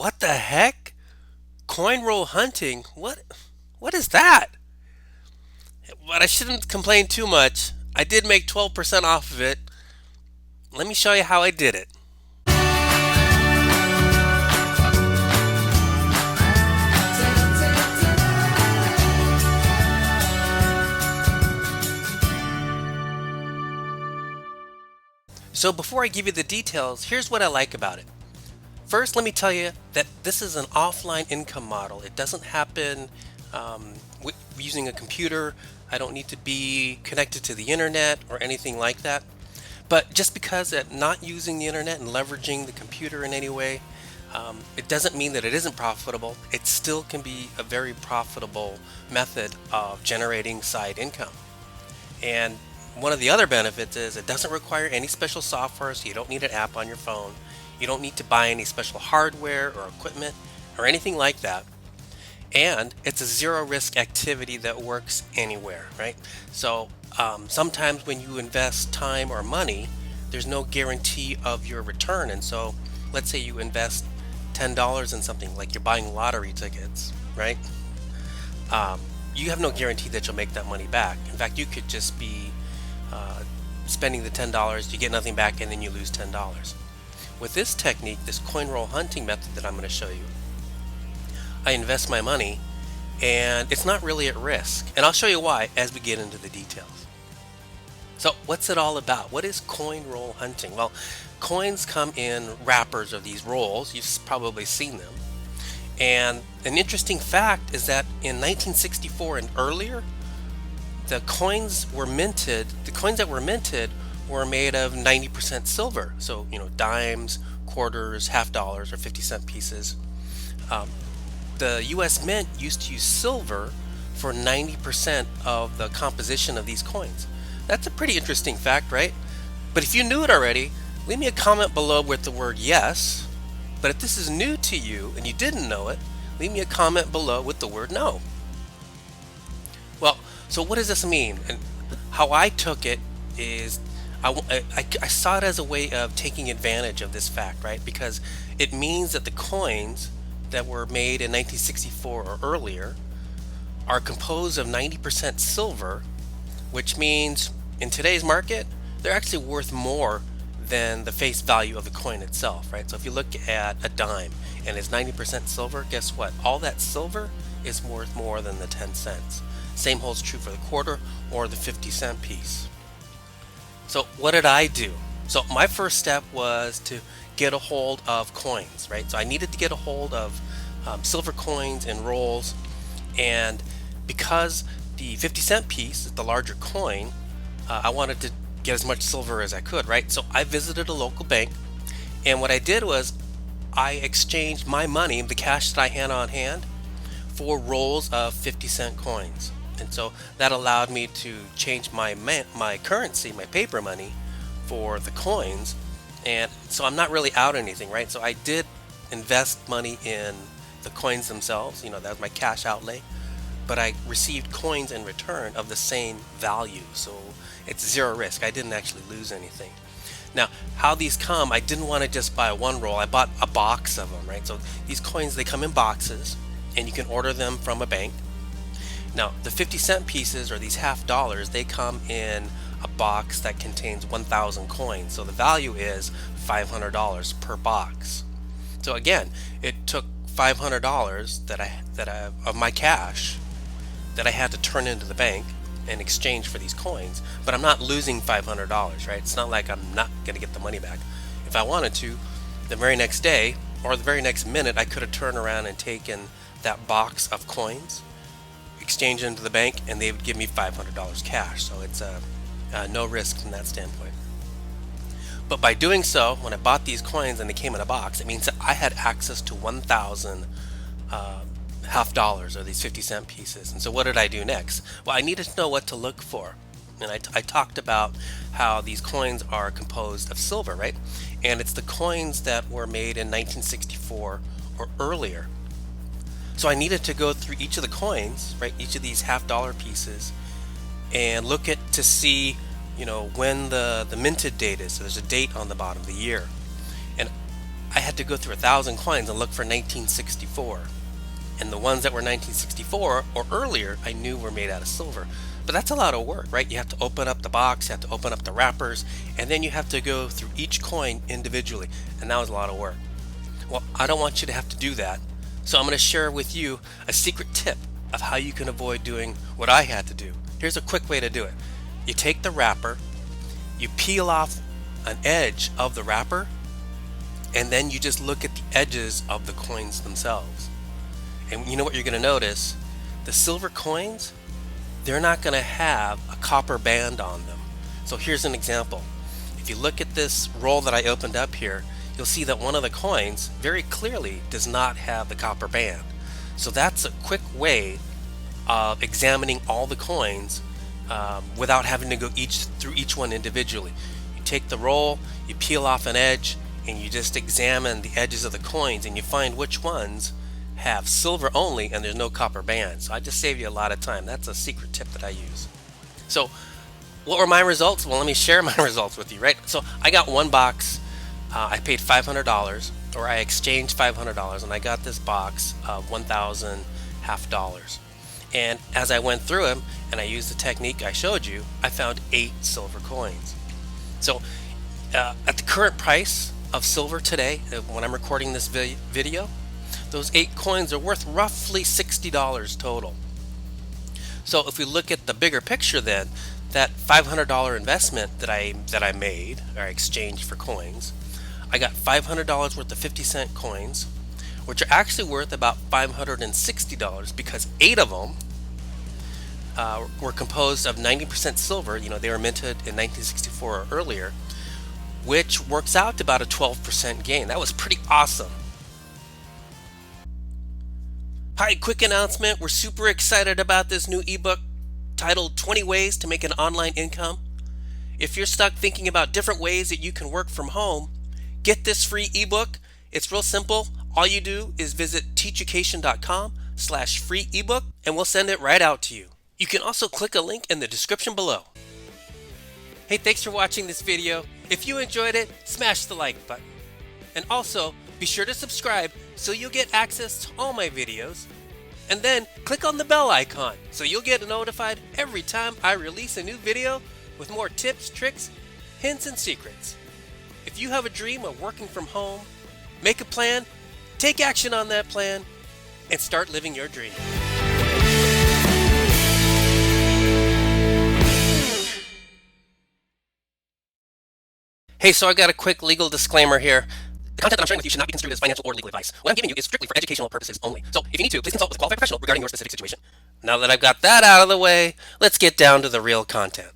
What the heck? Coin roll hunting? What is that? But I shouldn't complain too much. I did make 12% off of it. Let me show you how I did it. So before I give you the details, here's what I like about it. First, let me tell you that this is an offline income model. It doesn't happen using a computer. I don't need to be connected to the internet or anything like that. But just because at not using the internet and leveraging the computer in any way, it doesn't mean that it isn't profitable. It still can be a very profitable method of generating side income. And one of the other benefits is it doesn't require any special software, so you don't need an app on your phone. You don't need to buy any special hardware or equipment or anything like that. And it's a zero risk activity that works anywhere, right? So sometimes when you invest time or money, there's no guarantee of your return. And so let's say you invest $10 in something like you're buying lottery tickets, right? You have no guarantee that you'll make that money back. In fact, you could just be spending the $10, you get nothing back, and then you lose $10. With this technique, this coin roll hunting method that I'm going to show you, I invest my money and it's not really at risk. And I'll show you why as we get into the details. So what's it all about? What is coin roll hunting? Well, coins come in wrappers of these rolls. You've probably seen them. And an interesting fact is that in 1964 and earlier, the coins that were minted were made of 90% silver. So, dimes, quarters, half dollars, or 50-cent pieces. The US Mint used to use silver for 90% of the composition of these coins. That's a pretty interesting fact, right? But if you knew it already, leave me a comment below with the word yes. But if this is new to you and you didn't know it, leave me a comment below with the word no. Well, so what does this mean? And how I took it is I saw it as a way of taking advantage of this fact, right? Because it means that the coins that were made in 1964 or earlier are composed of 90% silver, which means in today's market, they're actually worth more than the face value of the coin itself, right? So if you look at a dime and it's 90% silver, guess what? All that silver is worth more than the 10 cents. Same holds true for the quarter or the 50-cent piece. So what did I do? So my first step was to get a hold of coins, right? So I needed to get a hold of silver coins and rolls, and because the 50-cent piece is the larger coin, I wanted to get as much silver as I could, right? So I visited a local bank, and what I did was I exchanged my money, the cash that I had on hand, for rolls of 50-cent coins. And so that allowed me to change my currency, my paper money, for the coins. And so I'm not really out anything, right? So I did invest money in the coins themselves, that was my cash outlay, but I received coins in return of the same value. So it's zero risk. I didn't actually lose anything. Now, how these come, I didn't want to just buy one roll. I bought a box of them, right? So these coins, they come in boxes, and you can order them from a bank. Now, the 50-cent pieces, or these half dollars, they come in a box that contains 1,000 coins. So the value is $500 per box. So again, it took $500 that I of my cash that I had to turn into the bank in exchange for these coins. But I'm not losing $500, right? It's not like I'm not going to get the money back. If I wanted to, the very next day or the very next minute, I could have turned around and taken that box of coins, exchange into the bank, and they would give me $500 cash. So it's no risk from that standpoint. But by doing so, when I bought these coins and they came in a box, it means that I had access to 1,000 half dollars, or these 50-cent pieces. And so what did I do next? Well, I needed to know what to look for. And I talked about how these coins are composed of silver, right? And it's the coins that were made in 1964 or earlier. So I needed to go through each of the coins, right? Each of these half dollar pieces, and look to see, when the minted date is. So there's a date on the bottom, the year. And I had to go through 1,000 coins and look for 1964. And the ones that were 1964 or earlier, I knew were made out of silver. But that's a lot of work, right? You have to open up the box, you have to open up the wrappers, and then you have to go through each coin individually. And that was a lot of work. Well, I don't want you to have to do that. So I'm going to share with you a secret tip of how you can avoid doing what I had to do. Here's a quick way to do it. You take the wrapper, you peel off an edge of the wrapper, and then you just look at the edges of the coins themselves. And you know what you're going to notice? The silver coins, they're not going to have a copper band on them. So here's an example. If you look at this roll that I opened up here, you'll see that one of the coins very clearly does not have the copper band. So that's a quick way of examining all the coins without having to go through each one individually. You take the roll, you peel off an edge, and you just examine the edges of the coins, and you find which ones have silver only and there's no copper band. So I just saved you a lot of time. That's a secret tip that I use. So what were my results? Well, let me share my results with you, right? So I got one box. I paid $500, or I exchanged $500, and I got this box of 1,000 half dollars. And as I went through them and I used the technique I showed you, I found 8 silver coins. So at the current price of silver today, when I'm recording this video, those 8 coins are worth roughly $60 total. So if we look at the bigger picture then, that $500 investment that I made, or I exchanged for coins, I got $500 worth of 50-cent coins, which are actually worth about $560 because 8 of them were composed of 90% silver. You know, they were minted in 1964 or earlier, which works out to about a 12% gain. That was pretty awesome. Hi, quick announcement. We're super excited about this new ebook titled 20 Ways to Make an Online Income. If you're stuck thinking about different ways that you can work from home, get this free ebook. It's real simple. All you do is visit teacheducation.com/free ebook and we'll send it right out to you. You can also click a link in the description below. Hey, thanks for watching this video. If you enjoyed it, smash the like button. And also, be sure to subscribe so you'll get access to all my videos. And then click on the bell icon so you'll get notified every time I release a new video with more tips, tricks, hints, and secrets. If you have a dream of working from home, make a plan, take action on that plan, and start living your dream. Hey, so I got a quick legal disclaimer here. The content that I'm sharing with you should not be construed as financial or legal advice. What I'm giving you is strictly for educational purposes only. So if you need to, please consult with a qualified professional regarding your specific situation. Now that I've got that out of the way, let's get down to the real content.